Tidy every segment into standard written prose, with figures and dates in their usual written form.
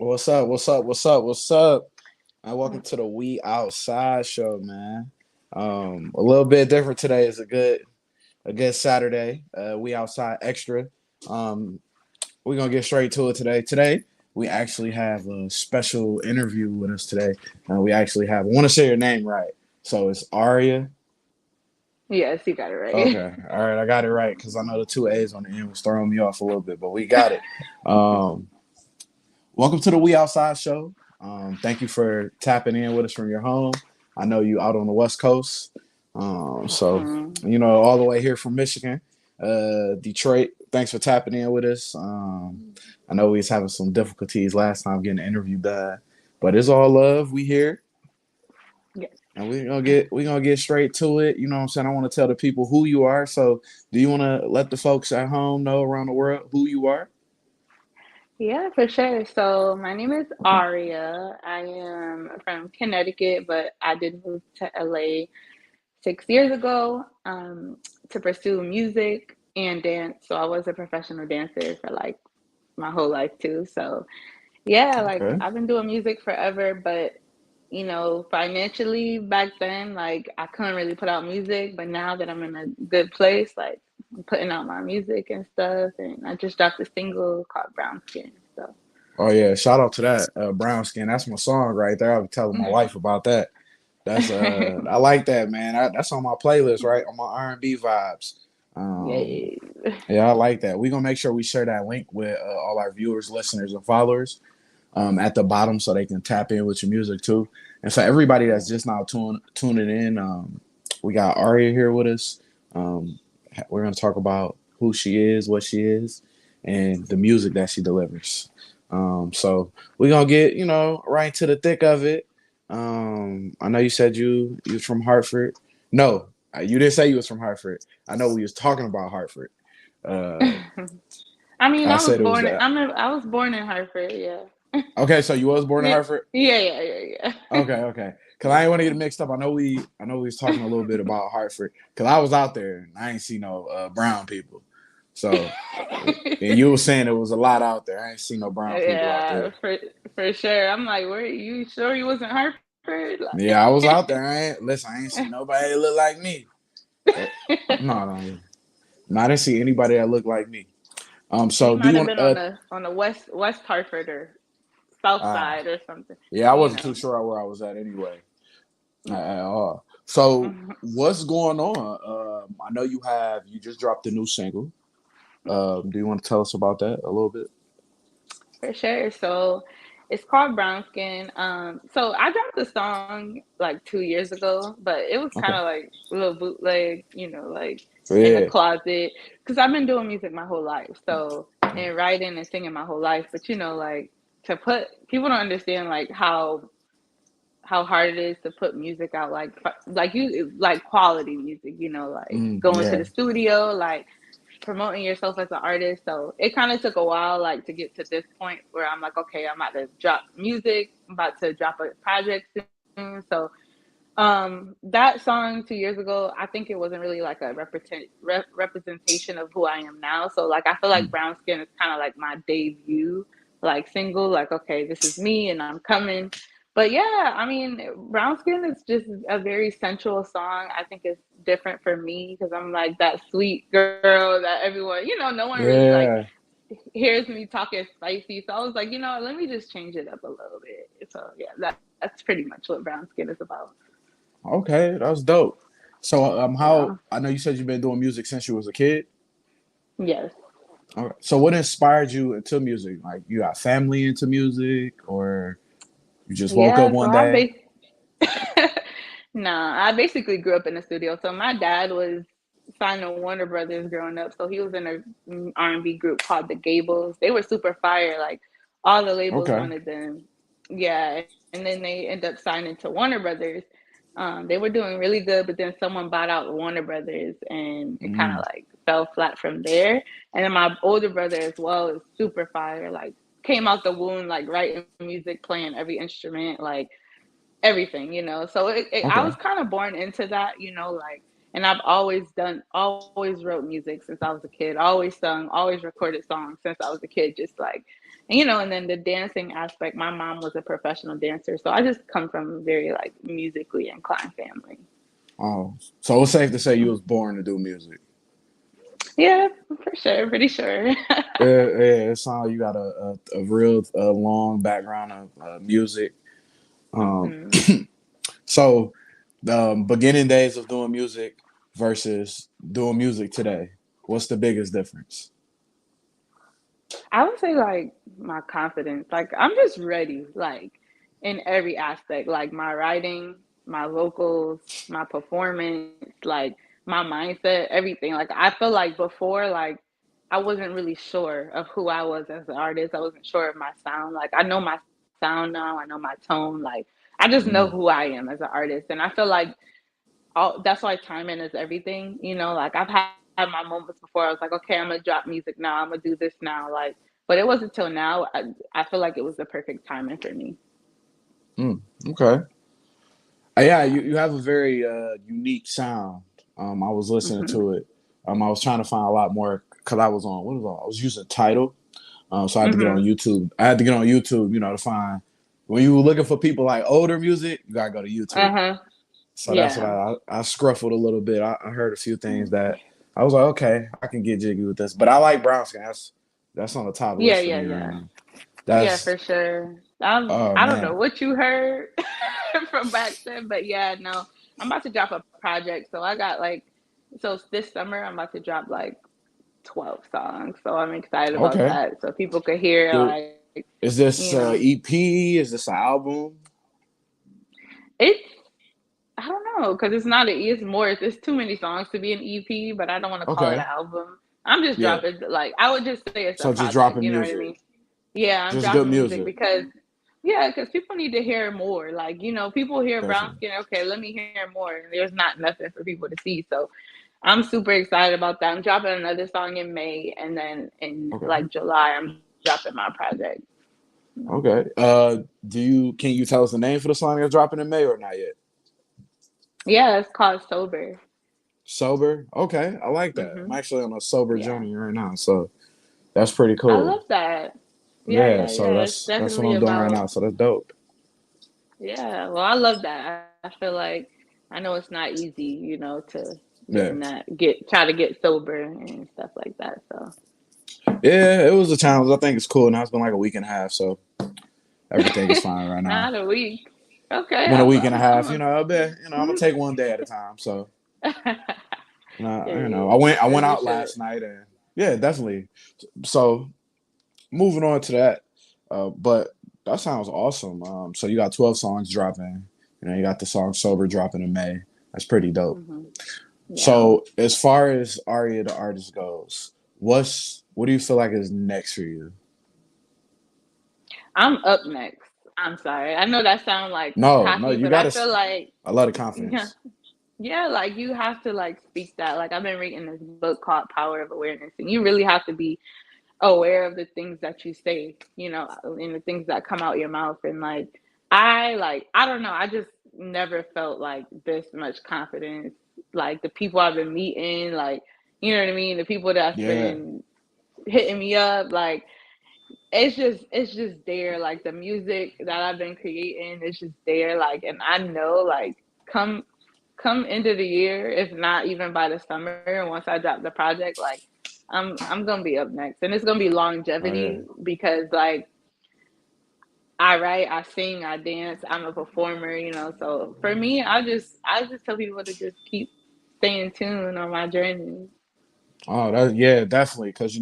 What's up? What's up? What's up? What's up? And welcome to the We Outside show, man. A little bit different today. Is a good Saturday. We outside extra. Um, we're gonna get straight to it today. Today we actually have a special interview with us today. We actually have. I want to say your name right. So it's Aria. Yes, you got it right. Okay, all right, I got it right because I know the two A's on the end was throwing me off a little bit, but we got it. Um, Welcome to the We Outside show. Thank you for tapping in with us from your home. I know you out on the West Coast. So, Mhm. all the way here from Michigan, Detroit. Thanks for tapping in with us. I know we was having some difficulties last time getting the interview done, but it's all love. We here, Yes. and we gonna get straight to it. You know what I'm saying? I want to tell the people who you are. So, do you want to let the folks at home know around the world who you are? Yeah, for sure. So my name is Aria. I am from Connecticut, but I did move to LA 6 years ago to pursue music and dance. So I was a professional dancer for like my whole life too. So yeah, like Okay. I've been doing music forever, but financially back then, like I couldn't really put out music, but now that I'm in a good place, like I'm putting out my music and stuff, and I just dropped a single called Brown Skin. So Oh yeah, shout out to that brown skin. That's my song right there. I was telling my wife about that. That's I like that, man. That's on my playlist, right? On my R&B vibes. Um, yay. yeah, I like that. We're gonna make sure we share that link with all our viewers, listeners, and followers at the bottom so they can tap in with your music too. And for everybody that's just now tuning in, we got Aria here with us. Um, we're gonna talk about who she is, what she is, and the music that she delivers. So we're gonna get right to the thick of it. I know you said you was from Hartford. No, you didn't say you was from Hartford. I know we was talking about Hartford. Uh, I mean, I said it was that. I was born in Hartford. Yeah. Okay, so you was born in Yeah. Hartford. Yeah. Okay, okay. Cause I ain't want to get it mixed up. I know we was talking a little bit about Hartford. Cause I was out there and I ain't see no brown people. So, and you were saying it was a lot out there. I ain't see no brown people out Yeah, there. for sure. I'm like, where you sure you wasn't Hartford? Yeah, I was Like, out there. I ain't see nobody that look like me. Uh, No, no, no. I didn't see anybody that looked like me. you So do might you have want? been on the West Hartford or South Uh, Side or something. yeah, I You wasn't too know. sure where I was at anyway. At all. So Mhm. what's going on? I know you just dropped a new single. Do you want to tell us about that a little bit? For sure. So it's called Brown Skin. So I dropped the song like 2 years ago, but it was kind Okay. of like a little bootleg, like in the Yeah. closet. Because I've been doing music my whole life. So, and writing and singing my whole life. But, like to put, people don't understand like how hard it is to put music out like you like quality music, like going to Yeah. the studio, like promoting yourself as an artist. So it kind of took a while, like to get to this point where I'm like, okay, I'm about to drop music, I'm about to drop a project soon. So that song 2 years ago, I think it wasn't really like a representation of who I am now. So like I feel like Mm. Brown Skin is kind of like my debut like single, like okay, this is me and I'm coming. But yeah, I mean, Brown Skin is just a very sensual song. I think it's different for me because I'm like that sweet girl that everyone, no one really like Yeah. hears me talking spicy. So I was like, let me just change it up a little bit. So yeah, that's pretty much what Brown Skin is about. Okay, that's dope. So Yeah. how I know you said you've been doing music since you was a kid. Yes. Okay. So what inspired you into music? Like you got family into music, or you just woke up Yeah. So one day? nah, I basically grew up in the studio. So my dad was signed to Warner Brothers growing up. So he was in a R&B group called the Gables. They were super fire. Like all the labels Okay. wanted them. Yeah. And then they end up signing to Warner Brothers. They were doing really good, but then someone bought out Warner Brothers and it kind Mm. of like fell flat from there. And then my older brother as well is super fire. Like came out the womb, like writing music, playing every instrument, like everything. So I was Okay. kind of born into that, like, and I've always wrote music since I was a kid, always sung, always recorded songs since I was a kid, just like, and, and then the dancing aspect, my mom was a professional dancer, so I just come from a very like musically inclined family. Oh, so it's safe to say you was born to do music. Yeah, for sure, pretty sure. Yeah, it sounds like you got a real long background of music. Um, hmm so the beginning days of doing music versus doing music today, what's the biggest difference? I would say like my confidence. Like I'm just ready, like in every aspect, like my writing, my vocals, my performance, like my mindset, everything. Like I feel like before, like I wasn't really sure of who I was as an artist. I wasn't sure of my sound. Like I know my sound now, I know my tone. Like I just know who Mm, I am as an artist. And I feel like that's why timing is everything. Like I've had my moments before. I was like, okay, I'm gonna drop music now. I'm gonna do this now. Like, but it wasn't until now. I feel like it was the perfect timing for me. mm, okay. Yeah, Yeah. you have a very unique sound. I was listening hmm to it. I was trying to find a lot more because I was on what was I? I was using Title. So I had to get on hmm YouTube. I had to get on YouTube, to find when you were looking for people like older music, you gotta go to YouTube. Uh-huh. So that's what Yeah. I scruffled a little bit. I heard a few things that I was like, okay, I can get jiggy with this. But I like brown skin. That's on the top Yeah. list for Yeah. me right Yeah. now. Yeah. That's For sure. oh I don't know man. what you heard from back then, but yeah, no, I'm about to drop a project. So I got like, so this summer I'm about to drop like 12 songs. So I'm excited about Okay. that. So people could hear Do, like, is you this know, EP? Is this an album? it's I don't know because it's not it's more. It's too many songs to be an EP, but I don't want to call it an Okay. album. I'm just Yeah. dropping like I would just say it's a So just project. You dropping know what I music. mean? Yeah, I'm Just good dropping music music. because yeah, because people need to hear more. Like people hear brown Definitely. skin. Okay, let me hear more. And there's not nothing for people to see. So I'm super excited about that. I'm dropping another song in May, and then in Okay. like July, I'm dropping my project. Okay. Can you tell us the name for the song that's dropping in May or not yet? Yeah, it's called Sober. Sober. Okay, I like that. I'm hmm actually on a sober Yeah. journey right now, so that's pretty I cool. love that. Yeah, Yeah, yeah, so yeah. It's that's what definitely I'm doing right about, now. So that's dope. yeah. Well, I love that. I feel like I know it's not easy, to Yeah, try to get sober and stuff like that. So, yeah. It was a challenge. I think it's cool. Now it's been like a week and a half, so everything is fine right now. not a week. Okay, Been a I'm, week and a I'm, half. I'm a, I'm gonna take one day at a time. So Period. I As went you out should. last night and yeah, definitely. So moving on to that, but that sounds awesome. So you got 12 songs dropping. You got the song "Sober" dropping in May. That's pretty dope. hmm Yeah. So as far as Aria the artist goes, what do you feel like is next for you? I'm up next. I'm sorry. I know that sounds like No, no, cocky, you but I gotta. feel like, I love the yeah, confidence. yeah, like you have to like speak that. Like I've been reading this book called Power of Awareness, and you really have to be aware of the things that you say, and the things that come out your mouth. And I don't know, I just never felt like this much confidence. Like the people I've been meeting, like, you know what I mean? The people that's Yeah, been hitting me up, like it's just there. Like the music that I've been creating is just there. Like, and I know like come come into the year, if not even by the summer, once I drop the project, like I'm gonna be up next, and it's gonna be oh yeah, longevity because like I write, I sing, I dance, I'm a performer, So for me, I just tell people to just keep staying tuned on my journey. oh that yeah, definitely. Because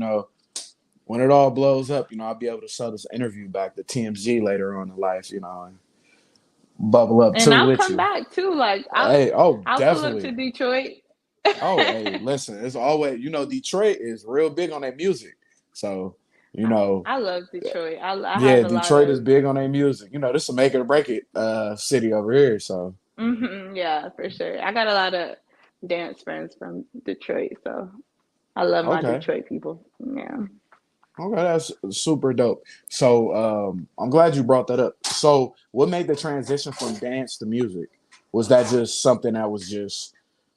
when it all blows up, I'll be able to sell this interview back to TMZ later on in life, and bubble up And too I'll with come you. back too. Like Hey, oh, I'll pull up to definitely. Detroit. Oh, hey, listen, it's always Detroit is real big on their music, so you know, I love Detroit. I yeah, have a lot Detroit is of big on their music. This is make it or break it city over here. So yeah, for sure. I got a lot of dance friends from Detroit, so I love my okay, Detroit people. Yeah. okay, that's super dope. So I'm glad you brought that up. So what made the transition from dance to music? Was that just something that was just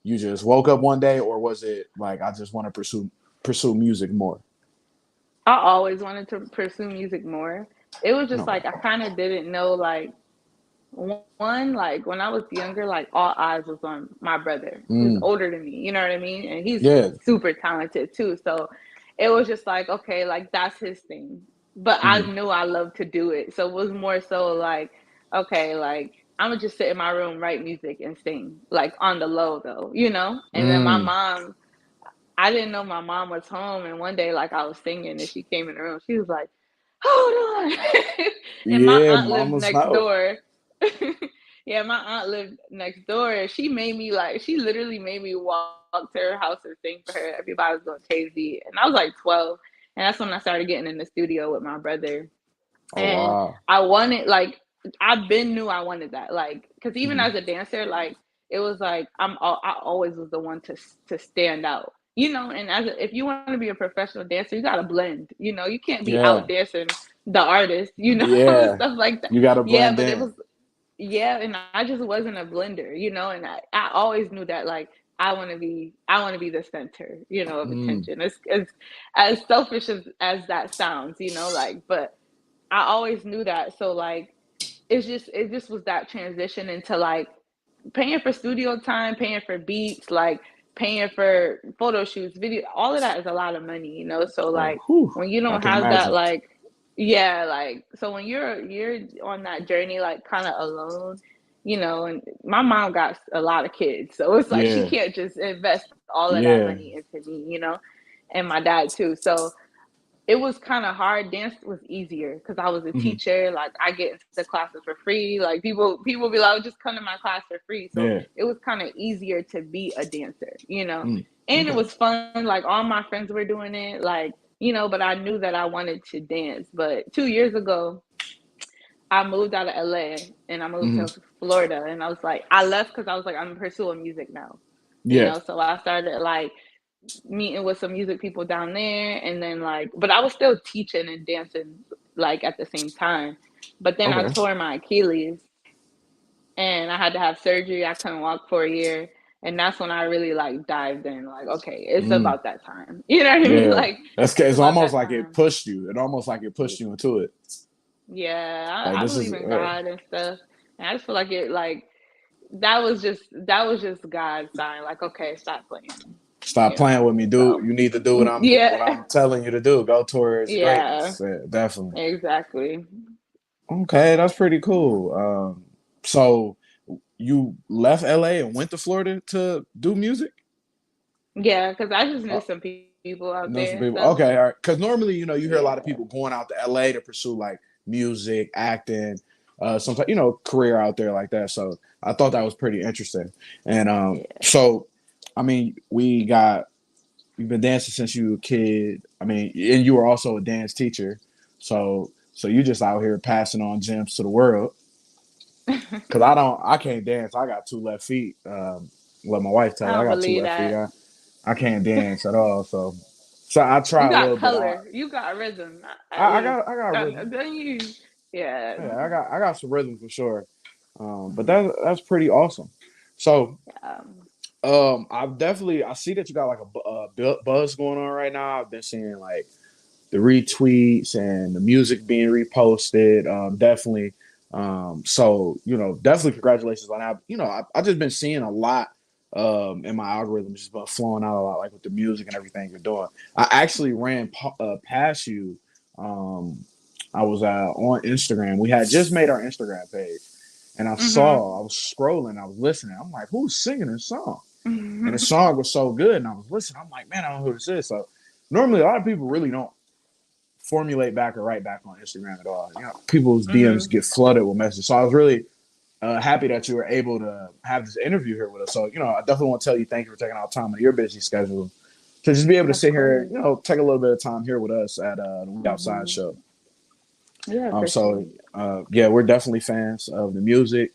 you just woke up one day, or was it like I just want to pursue music more? I always wanted to pursue music more. It was just No. like I kind of didn't know like one, like when I was younger, like all eyes was on my brother who's Mm, older than me, you know what I mean? And he's yeah. super talented too. So it was just like, okay, like that's his thing. But I Mm, knew I loved to do it. So it was more so like, okay, like I'm gonna just sit in my room, write music and sing, like on the low though, you know? And then my mm, mom, I didn't know my mom was home, and one day like I was singing and she came in the room. She was like, "Hold on." And my yeah, aunt lived mamas next know. door. Yeah, my aunt lived next door, and she made me like she literally made me walk to her house and sing for her. Everybody was going crazy, and I was like 12, and that's when I started getting in the studio with my brother. Oh And wow. I wanted like I've been knew I wanted that like because even Mm, as a dancer like it was like I always was the one to stand out, you know. And if you want to be a professional dancer, you got to blend, you know. You can't be out yeah. dancing the artist, you know. Yeah. Stuff like that. You got to Yeah, blend but it in. was yeah, and I just wasn't a blender, you know. And I always knew that like I want to be the center, you know, of Mm, attention. It's as selfish as that sounds, you know, like, but I always knew that. So like it just was that transition into like paying for studio time, paying for beats, like paying for photo shoots, video, all of that is a lot of money, you know? So oh, like whew, when you I don't can have that imagine. like yeah, like so when you're on that journey like kind of alone, you know, and my mom got a lot of kids. So it's like she Yeah. can't just invest all of that Yeah. money into me, you know, and my dad too. So it was kind of hard. Dance was easier because I was a Hmm. teacher. Like I get into classes for free. Like people be like, oh, just come to my class for free. So Yeah. it was kind of easier to be a dancer, you know. Mm, And it okay. was fun. Like all my friends were doing it. Like you know, but I knew that I wanted to dance. But 2 years ago, I moved out of LA and I moved Hmm. to Florida. And I was like, I left because I was like, I'm pursuing music now, you Yeah. know. So I started like meeting with some music people down there and then like but I was still teaching and dancing like at the same time. But then I Okay. tore my Achilles and I had to have surgery. I couldn't walk for a year. And that's when I really like dived in, like, okay, it's Mm, about that time. You know what I mean? yeah. Like it's It's about almost that like it time. pushed you. It almost like it pushed you into it. Yeah, Like I this is believe in God and stuff. And I just feel like it like that was just God's sign, like, okay, stop playing, stop you playing know. with me, dude. So You need to do what yeah. I'm telling you to do. Go towards Yeah. greatness. Yeah, definitely. Exactly. Okay, that's pretty Yeah. cool. So you left LA and went to Florida to do music? Yeah, because I just Uh, knew some people out there and know some stuff. people. Okay, all right. Because normally, you hear a lot of Yeah. people going out to LA to pursue like music, acting, some career out there like that. So I thought that was pretty interesting. And Yeah. so, I mean, you've been dancing since you were a kid. I mean, and you were also a dance teacher. So you just out here passing on gems to the world. Cause I can't dance. I got two left feet. Let my wife tell I you, I don't got two believe left feet. that. I can't dance at all. So I You try a got little bit. color. You got rhythm, at least. I got rhythm. Don't you? Yeah. Yeah, I got some rhythm for sure. But that's pretty awesome. So Um, I see that you got like a buzz going on right now. I've been seeing like the retweets and the music being reposted. Definitely. So definitely congratulations on that. I just been seeing a lot in my algorithm, just been flowing out a lot, like with the music and everything you're doing. I actually ran past you. Um, I was on Instagram. We had just made our Instagram page, and I was scrolling, I was listening. I'm like, who's singing this song? And the mhm. song was so good, and I was listening. I'm like, man, I don't know who this is. So normally, a lot of people really don't formulate back or write back on Instagram at all. People's DMs Mhm. get flooded with messages. So I was really happy that you were able to have this interview here with us. So I definitely want to tell you thank you for taking out time of your busy schedule to just be able to Of sit here, course. take a little bit of time here with us at the We Outside Mhm. show. Yeah, for So sure. yeah, we're definitely fans of the music.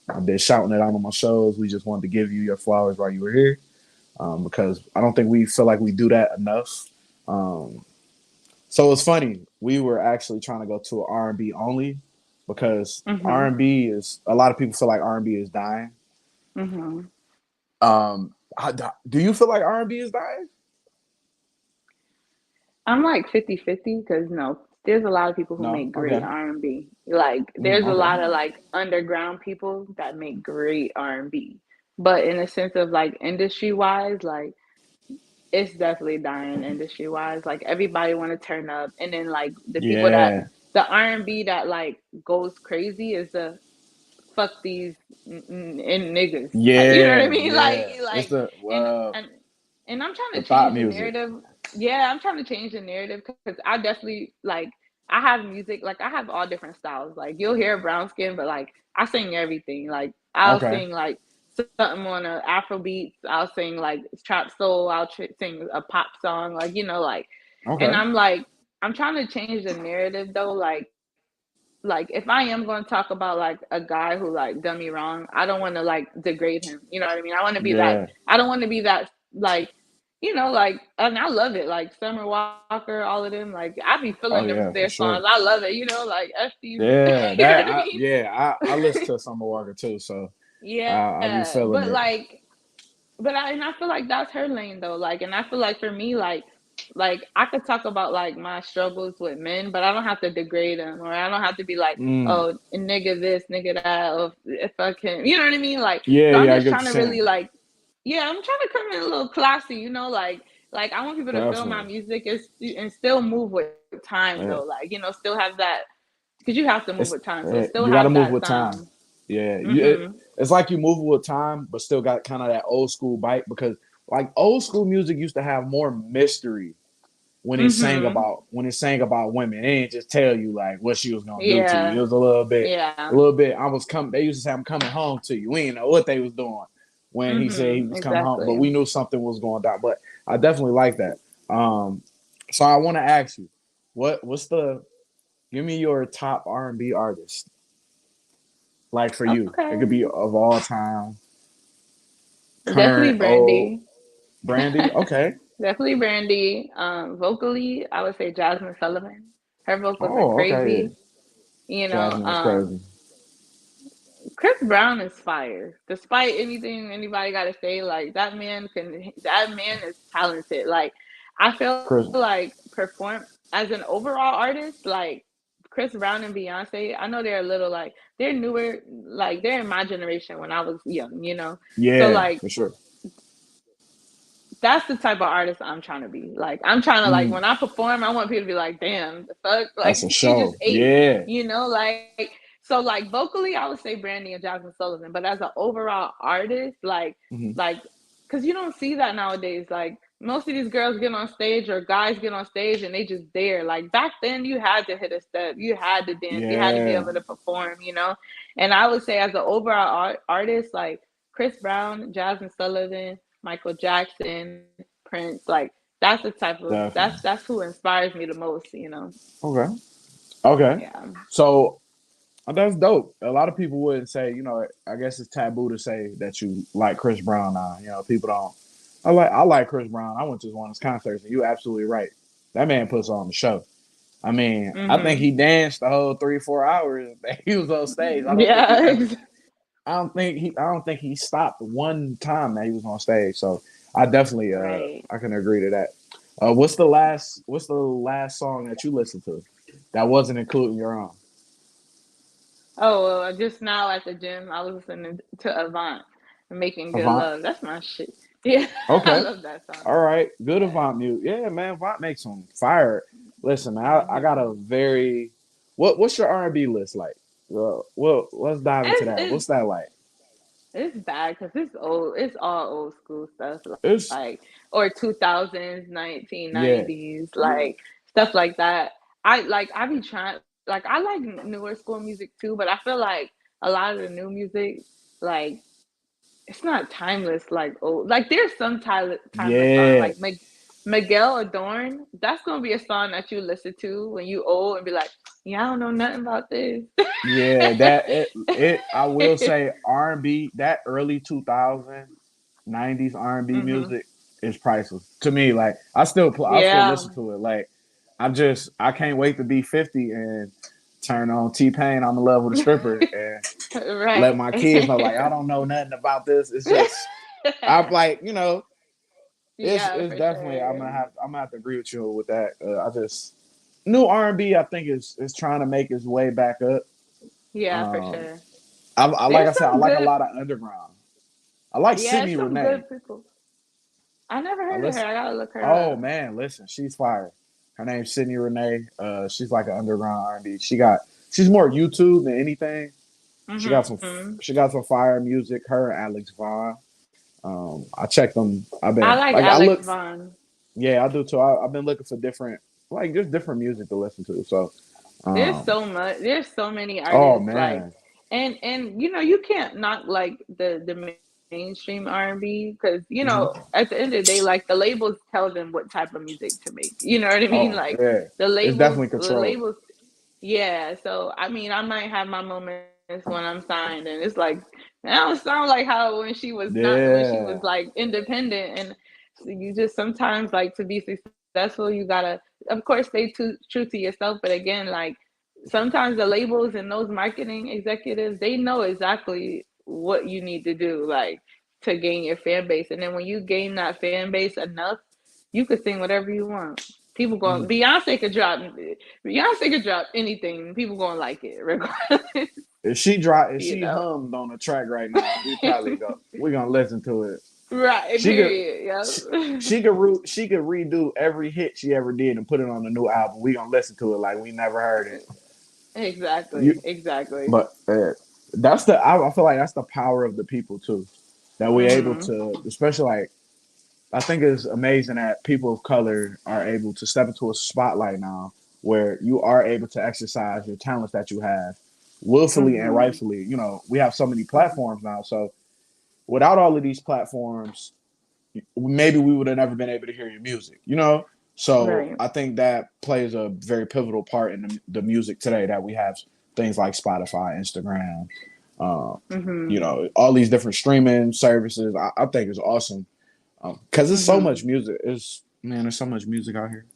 I've been shouting it out on my shows. We just wanted to give you your flowers while you were here because I don't think we feel like we do that enough. Um, So it's funny. We were actually trying to go to an R&B only because Mhm. R&B is a lot of people feel like R&B is dying. Mhm. Do you feel like R&B is dying? I'm like 50-50 because no, there's a lot of people who No. make great Okay. R&B. Like there's a Okay. lot of like underground people that make great R&B. But in a sense of like industry wise, like it's definitely dying industry wise. Like everybody want to turn up, and then like the people that Yeah. the R&B that like goes crazy is the fuck these niggas type. You know what I Yeah. mean? Yeah. It's Like the and and and I'm trying the to thought change the music. narrative. Yeah, I'm trying to change the narrative because I definitely like I have music like I have all different styles. Like you'll hear brown skin, but like I sing everything. Like I'll Okay. sing like something on a Afro beats. I'll sing like trap soul. I'll sing a pop song. Like like, and Okay. I'm like I'm trying to change the narrative though. Like if I am going to talk about like a guy who like done me wrong, I don't want to like degrade him. You know what I mean? I want to be that. Yeah. I don't want to be that like like, and I love it. Like Summer Walker, all of them. Like I be feeling Oh them yeah, their for songs. sure. I love it. Like F these. Yeah, You know what that I mean? I listen to Summer Walker too, so I be Yeah, feeling but it. I feel like that's her lane though. Like, and I feel like for me, like I could talk about like my struggles with men, but I don't have to degrade them, or I don't have to be like, Mm. oh, nigga this, nigga that, or if I can, you know what I mean? Like, Yeah, so I'm yeah, I just get what trying you're to really saying. like, yeah, I'm trying to come in a little classy, like I want people to feel my Definitely. music and still move with time though, Yeah. like still have that because you have to move with It's time, so still you have got to that move with sound. time. Yeah, Mhm. it's like you move with time, but still got kind of that old school bite because like old school music used to have more mystery Mhm. when it sang about women. It ain't just tell you like what she was gonna do to you. It Yeah. was Yeah. a little bit. I was coming. They used to say I'm coming home to you. We didn't know what they was doing when he said he Mhm. was coming home, but Exactly. we knew something was going down. But I definitely like that. Um, so I want to ask you, what's the give me your top R&B artist like for you? It could Okay. be of all time, Definitely current, old. Brandy. Brandy, okay. Definitely Brandy. Vocally, I would say Jasmine Sullivan. Her vocals are Oh, okay. Yeah. crazy. You know, Jasmine is crazy. Chris Brown is fire. Despite anything anybody got to say, like that man is talented. Like I feel Chris, like perform as an overall artist, like Chris Brown and Beyonce. I know they're a little like they're newer, like they're in my generation when I was young. So yeah, like for sure. that's the type of artist I'm trying to be. Like I'm trying to like Mm, when I perform, I want people to be like, "Damn, the fuck!" Like that's a she just show. ate, Yeah. like so. Like vocally, I would say Brandy and Jasmine Sullivan, but as an overall artist, Hmm. like, because you don't see that nowadays. Like most of these girls get on stage or guys get on stage and they just there. Like back then, you had to hit a step, you had to dance, you had to be Yeah. able to perform. And I would say as an overall artist, like Chris Brown, Jasmine Sullivan, Michael Jackson, Prince, like that's the type of Definitely. that's who inspires me the most. Okay. Okay. Yeah. So that's dope. A lot of people wouldn't say, I guess it's taboo to say that you like Chris Brown now. People don't. I like Chris Brown. I went to one of his concerts, and you're absolutely right. That man puts on the show. I mean, I think Mhm. he danced the whole 3 4 hours that he was on stage. Yeah. I don't think he stopped one time that he was on stage. So I definitely Right. I can agree to that. What's the last song that you listened to that wasn't including your own? Oh, well, just now at the gym, I was listening to Avant, Making Good Avant. Love. That's my shit. Yeah, I Okay. love that song. All right. Good Yeah. Avant mute. Yeah, man. Avant makes some fire. Listen, man, I got Mhm. a very what's your R&B list like? Well, let's dive into It's that. it's What's that like? it's bad because it's old. It's all old school stuff, It's or 2000s, yeah. 1990s, like stuff like that. I be trying. Like I like newer school music too, but I feel like a lot of the new music, like it's not timeless like old. Like there's some timeless song Yeah. like Miguel Adorn. That's gonna be a song that you listen to when you old and be like, yeah, I don't know nothing about this. Yeah, I will say R&B, that early 2090s R&B Hmm. music is priceless to me. Like I still Yeah. listen to it. Like I can't wait to be 50 and turn on T-Pain, I'm in love with a stripper, and let Right. my kids know like I don't know nothing about this. It's just I'm like, Yeah, it's for definitely sure. I'm gonna have to agree with you with that. I just new R&B I think is trying to make its way back up. Yeah, for Um, sure. I like There's I said, I some like a good, lot of underground. I like yeah, Sydney some Renee. good people. I never I heard of her. listen. I gotta look her Oh up. man, listen, she's fire. Her name's Sydney Renee. She's like an underground R&B. She's more YouTube than anything. She got some Hmm. she got some fire music. Her and Alex Vaughn. I checked them. I've I been like like I Alex look. Vaughn. Yeah, I do too. I've been looking for different like just different music to listen to. So, There's um, so much. There's so many oh artists like, man, and you can't knock like the mainstream R&B because hmm at the end of the day, like the labels tell them what type of music to make. You know what I mean? oh Like yeah, it's definitely the controlled. labels. Yeah. So I mean, I might have my moments when I'm signed, and it's like I don't sound like how when she was not when she was Yeah, like independent, and so you just sometimes like to be successful, you gotta of course stay true to yourself, but again, like sometimes the labels and those marketing executives, they know exactly what you need to do, like to gain your fan base. And then when you gain that fan base enough, you could sing whatever you want. People going mm. Beyonce could drop anything. People gonna like it regardless, If you she know. hummed on the track right now, we're gonna listen to it. Right. She could Period. she, Yep. she could redo every hit she ever did and put it on a new album. We gonna listen to it like we never heard it. You Exactly. Exactly. but I feel like that's the power of the people too, that we're able Mhm. to, especially like I think it's amazing that people of color are able to step into a spotlight now where you are able to exercise your talents that you have willfully and Mhm. rightfully. We have so many platforms now. So without all of these platforms, maybe we would have never been able to hear your music. So Right. I think that plays a very pivotal part in the music today that we have things like Spotify, Instagram, uh, Mhm. all these different streaming services. I think is awesome because there's so much Mhm. music. There's so much music out here.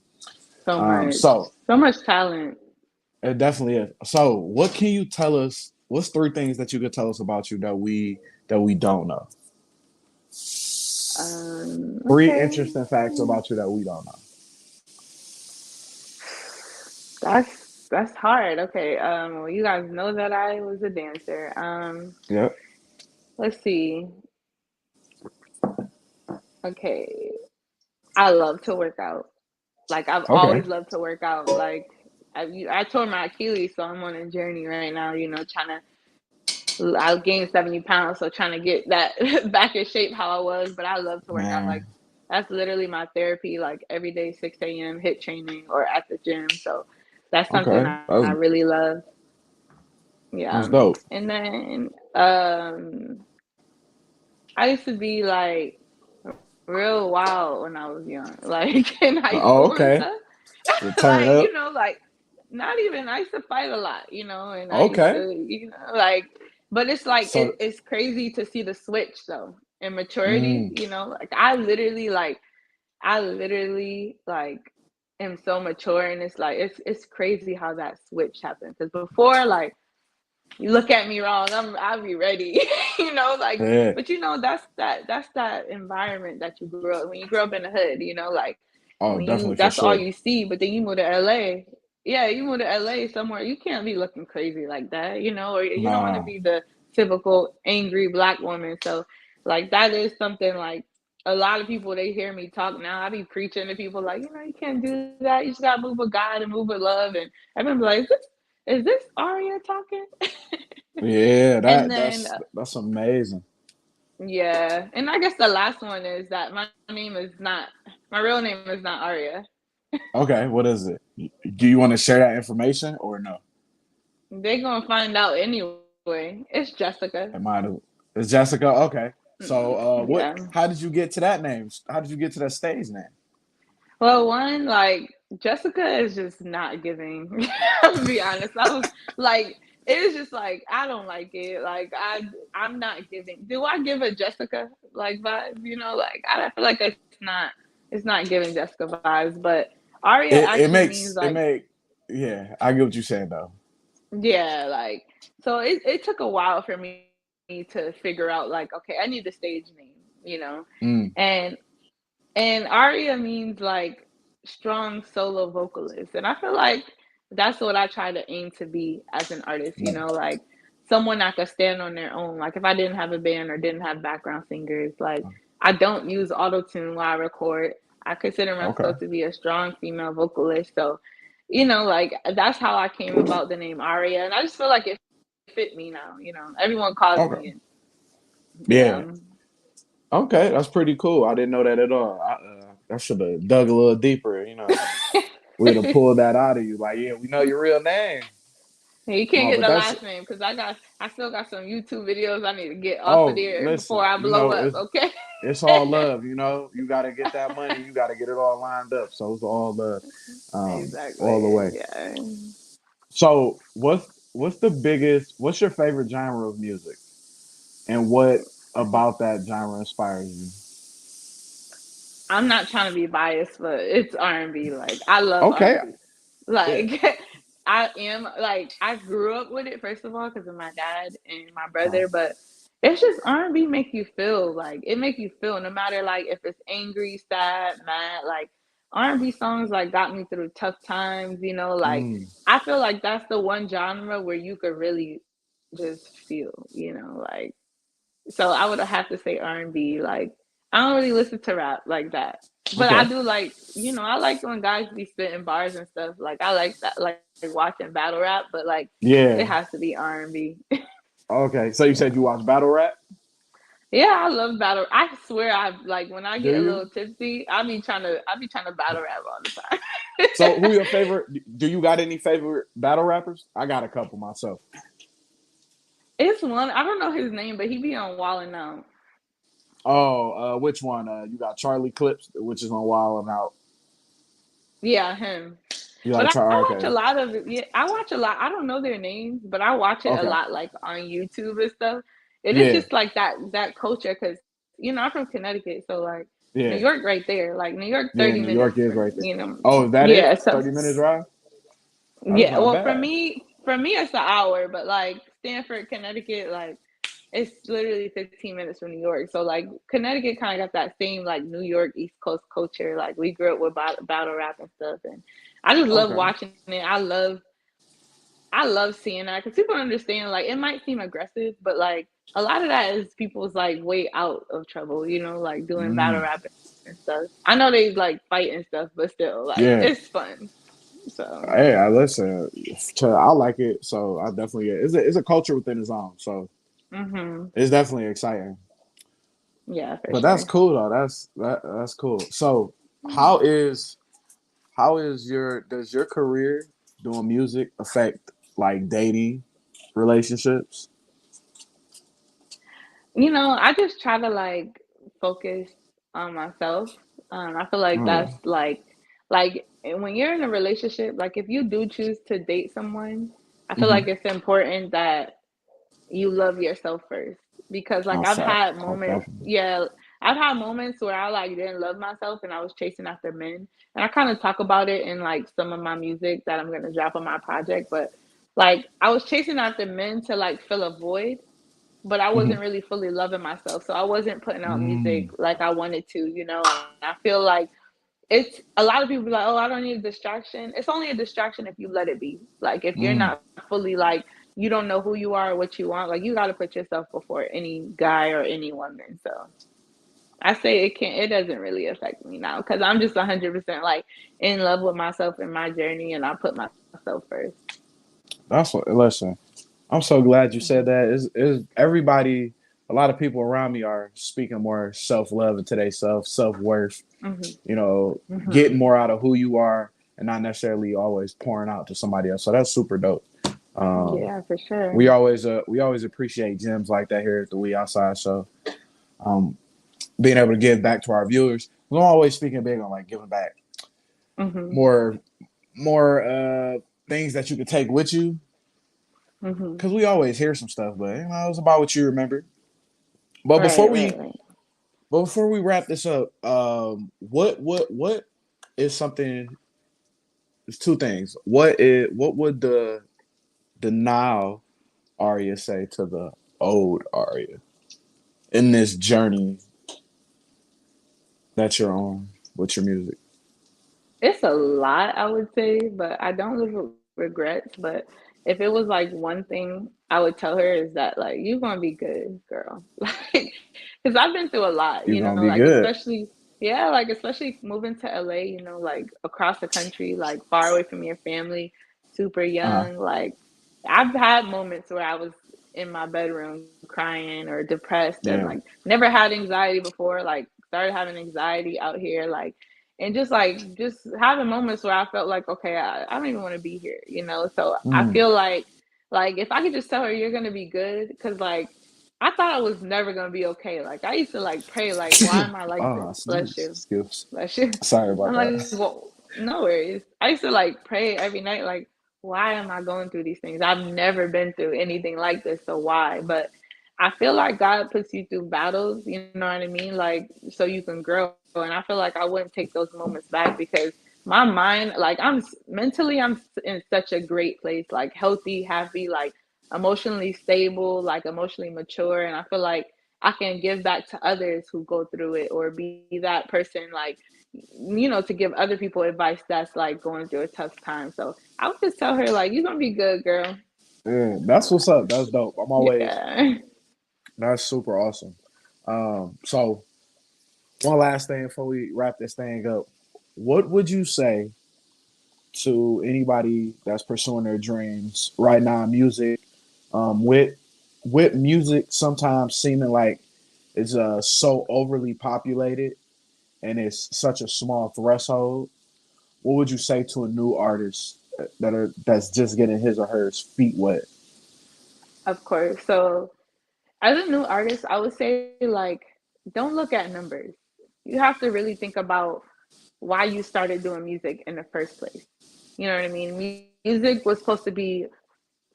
So much. So So much talent. it definitely is. So what can you tell us? What's three things that you could tell us about you that we don't know? Three Okay. interesting facts about you that we don't know. That's hard. Okay. Well, you guys know that I was a dancer. Yep. Let's see. Okay. I love to work out. Like I've Okay. always loved to work out. Like I tore my Achilles, so I'm on a journey right now. Trying to. I gained 70 pounds, so trying to get that back in shape how I was. But I love to work out. Like Man. that's literally my therapy. Like every day, 6 a.m. hit training or at the gym. So that's something Okay. I really love. Yeah. That's dope. And then I used to be like real wild when I was young, like in high Oh, school and okay. stuff. The turn Like, up. like not even I used to fight a lot, and I used Okay. to, like but it's like So it's crazy to see the switch though in maturity, mm, like I literally like am so mature, and it's like it's crazy how that switch happened. Because before, like you look at me wrong, I'll be ready. Like, yeah. but that's that environment that you grew up when you grow up in the hood, like Oh, when you definitely for that's all sure. you see, but then you move to LA. Yeah, you move to LA somewhere, you can't be looking crazy like that, or you don't want to Nah. be the typical angry black woman. So like that is something like a lot of people, they hear me talk now. I be preaching to people like, you can't do that. You just gotta move with God and move with love. And everyone's like, is this Aria talking? Yeah, And that then, that's amazing. yeah, and I guess the last one is that my real name is not Aria. Okay, what is it? Do you want to share that information or no? They're gonna find out anyway. It's Jessica. It might have. It's Jessica. Okay. So, what? Yeah. How did you get to that name? How did you get to that stage name? Well, one, like Jessica is just not giving. To be honest, I was like, it was just like I don't like it. Like I'm not giving. Do I give a Jessica like vibe? Like I feel like it's not giving Jessica vibes. But Aria It actually means makes it like, make. Yeah, I get what you're saying though. yeah, like so it took a while for me to figure out like, okay, I need a stage name. you know. Mm, And Aria means like strong solo vocalist. And I feel like that's what I try to aim to be as an artist, you mm. know, like someone that could stand on their own. Like if I didn't have a band or didn't have background singers, like I don't use auto tune while I record. I consider Okay. myself to be a strong female vocalist. So, you know, like that's how I came about the name Aria. And I just feel like it fit me now, you know. Everyone calls Okay. me and Yeah. yeah. Okay, that's pretty cool. I didn't know that at all. I should have dug a little deeper. We'd have pulled that out of you. Like, yeah, we know your real name. You can't No, get but the that's last name because I still got some YouTube videos I need to get off of oh, there before listen, I blow up. Okay. it's all love. You got to get that money. You got to get it all lined up. So it's all love, all the Exactly. way. Yeah. So what's your favorite genre of music, and what about that genre inspires you? I'm not trying to be biased, but it's R&B. Like I love Okay, R&B. yeah, Like I am like I grew up with it first of all because of my dad and my uh, brother, but it's just R&B make you feel like it make you feel no matter like if it's angry, sad, mad, like R&B songs like got me through tough times, you know, like mm, I feel like that's the one genre where you could really just feel, you know, like so I would have to say R&B. Like I don't really listen to rap like that, but I okay, do like you know I like when guys be spitting bars and stuff. Like I like that, like watching battle rap, but like it yeah, has to be R&B. okay. So you said you watch battle rap? Yeah, I love battle. I swear, I like when I Do get a you? little tipsy, I be trying to battle rap all the time. So who your favorite? Do you got any favorite battle rappers? I got a couple myself. It's one I don't know his name, but he be on Wallin' Out. Oh, which one? You got Charlie Clips, which is on Wild and Out. Yeah, him. You But like I Charlie? watch a Okay, lot of it. Yeah, I watch a lot. I don't know their names, but I watch it a okay, lot, like on YouTube and stuff. And it's yeah, just like that culture, because you know I'm from Connecticut, so like New yeah, York right there, like New York, yeah. 30 New minutes York is from right there. you know. Oh, is that Yeah, it? so 30 minutes drive? That's yeah. not Well, bad. for me it's an hour, but like Stanford, Connecticut, like it's literally 15 minutes from New York. So like Connecticut kind of got that same like New York East Coast culture. Like we grew up with battle rap and stuff, and I just love Okay. watching it. I love seeing that because people understand like it might seem aggressive, but like a lot of that is people's like way out of trouble, you know, like doing battle Mm, rap and stuff. I know they like fight and stuff, but still, like yeah. it's fun. So Hey, I listen. I like it, so I definitely. It's a culture within its own, so it's definitely exciting. yeah, for But that's sure. cool though. That's cool. So how is your does your career doing music affect like dating relationships? You know, I just try to like focus on myself. I feel like Okay. that's like when you're in a relationship, like if you do choose to date someone, I feel Mm-hmm. like it's important that you love yourself first because like Oh, I've fact. had Oh, moments, definitely. yeah, I've had moments where I like didn't love myself and I was chasing after men. And I kind of talk about it in like some of my music that I'm gonna drop on my project, but like I was chasing after men to like fill a void, but I Mm-hmm. wasn't really fully loving myself. So I wasn't putting out Mm, music like I wanted to, you know, and I feel like it's a lot of people be like, oh, I don't need a distraction. It's only a distraction if you let it be. Like if you're mm, not fully like you don't know who you are or what you want, like you got to put yourself before any guy or any woman. So I say it doesn't really affect me now because I'm just 100% like in love with myself and my journey, and I put myself first. that's what. Listen, I'm so glad you Hmm. said that. Is everybody? A lot of people around me are speaking more self love into their self worth. Hmm. Getting Hmm. more out of who you are and not necessarily always pouring out to somebody else. So that's super dope. Um, Yeah, for sure. we always appreciate gems like that here at the We Outside Show. Um, Being able to give back to our viewers. I'm always speaking big on like giving back Hmm. more things that you could take with you Hmm. because we always hear some stuff, but it's about what you remember. But Right, before right, we right. but before we wrap this up, what is something? There's two things. What would the now Arya say to the old Arya in this journey that you're on with your music? It's a lot, I would say, but I don't live with regrets. But if it was like one thing I would tell her is that like you're gonna be good, girl. Like, because I've been through a lot, You're gonna like be good. especially yeah, like especially moving to LA, like across the country, like far away from your family, super Uh-huh. young. Like I've had moments where I was in my bedroom crying or depressed and like Yeah. never had anxiety before, like started having anxiety out here, like and just having moments where I felt like, okay, I don't even want to be here, So I Mm. feel like if I could just tell her you're gonna be good, because like I thought I was never gonna be okay. Like I used to like pray, like, why am I like Oh, this? Bless you, excuse. bless you. Sorry I'm about like, that. well, no worries. I used to like pray every night, like, why am I going through these things? I've never been through anything like this, so why? But I feel like God puts you through battles, you know what I mean? Like, so you can grow. And I feel like I wouldn't take those moments back because my mind, like, mentally, in such a great place, like, healthy, happy, like, emotionally stable, like, emotionally mature. And I feel like I can give back to others who go through it or be that person, like, to give other people advice that's like going through a tough time. So I would just tell her, like, you're going to be good, girl. Yeah, that's what's up. That's dope. I'm always Yeah. That's super awesome. So one last thing before we wrap this thing up. What would you say to anybody that's pursuing their dreams right now in music, with music sometimes seeming like it's so overly populated and it's such a small threshold? What would you say to a new artist that's just getting his or her feet wet? Of course. So as a new artist, I would say like don't look at numbers. You have to really think about why you started doing music in the first place. You know what I mean? Music was supposed to be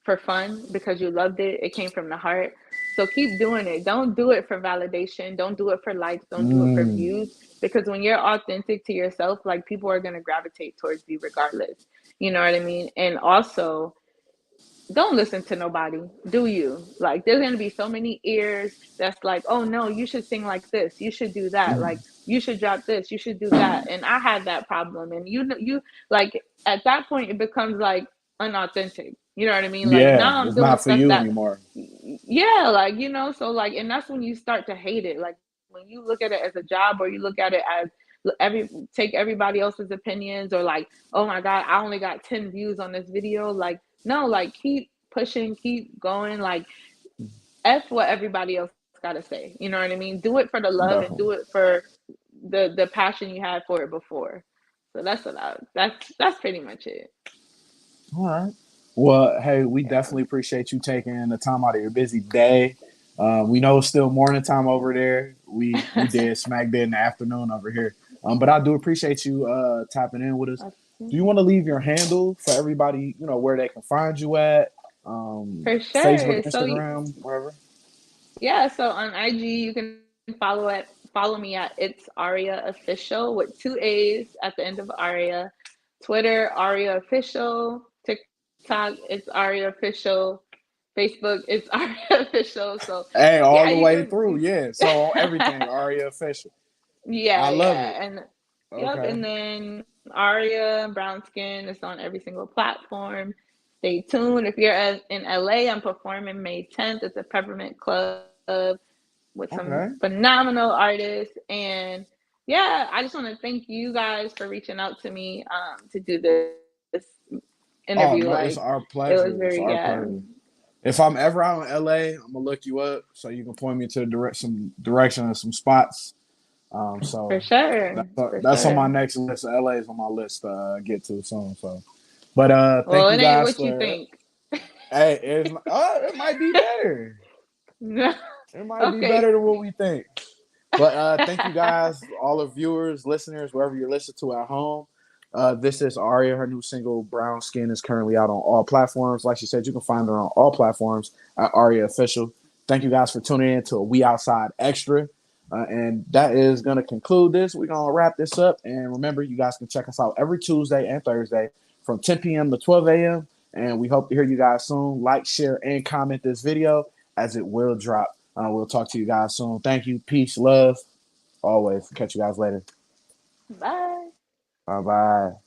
for fun because you loved it. It came from the heart. So keep doing it. Don't do it for validation. Don't do it for likes. Don't do it for Mm, views. Because when you're authentic to yourself, like people are going to gravitate towards you regardless. You know what I mean? And also, don't listen to nobody. Do you? Like, there's gonna be so many ears that's like, oh no, you should sing like this. You should do that. Like, you should drop this. You should do that. And I had that problem. And you like at that point it becomes like unauthentic. You know what I mean? Like yeah, now I'm it's doing not for stuff you that, anymore. yeah, like so like, and that's when you start to hate it. Like when you look at it as a job or you look at it as take everybody else's opinions or like, oh my god, I only got 10 views on this video. Like no, like keep pushing, keep going. Like F what everybody else got to say. You know what I mean? Do it for the love and do it Definitely. for the passion you had for it before. So that's pretty much it. All right. Well, hey, we Yeah. definitely appreciate you taking the time out of your busy day. We know it's still morning time over there. We did smack dead in the afternoon over here. But I do appreciate you tapping in with us. Do you want to leave your handle for everybody, where they can find you at? For Facebook, sure. So Instagram, wherever. yeah, so on IG you can follow me at it's Aria Official with two A's at the end of Aria. Twitter Aria Official, TikTok it's Aria Official, Facebook it's Aria Official. So Hey, yeah, all you the can. way through, yeah. So everything, Aria official. Yeah, I love it. yeah, and yep, Okay. and then Aria Brown Skin is on every single platform. Stay tuned. If you're in LA, I'm performing May 10th at the Peppermint Club with some Okay. phenomenal artists. And yeah, I just want to thank you guys for reaching out to me to do this interview. Like Oh no, it's it our was very, pleasure. It's yeah, our pleasure. If I'm ever out in LA, I'm gonna look you up so you can point me to some direction and some spots. for So sure, for that's on my sure. next list. LA is on my list to get to soon. So, but Well, thank it you ain't guys what you for. think. Hey, it might be better. No. It might be Okay. better than what we think. But thank you guys, all the viewers, listeners, wherever you're listening to at home. This is Aria. Her new single, Brown Skin, is currently out on all platforms. Like she said, you can find her on all platforms at Aria Official. Thank you guys for tuning in to a We Outside Extra. And that is going to conclude this. We're going to wrap this up. And remember, you guys can check us out every Tuesday and Thursday from 10 p.m. to 12 a.m. And we hope to hear you guys soon. Like, share, and comment this video as it will drop. We'll talk to you guys soon. Thank you. Peace, love. Always. Catch you guys later. Bye. Bye bye.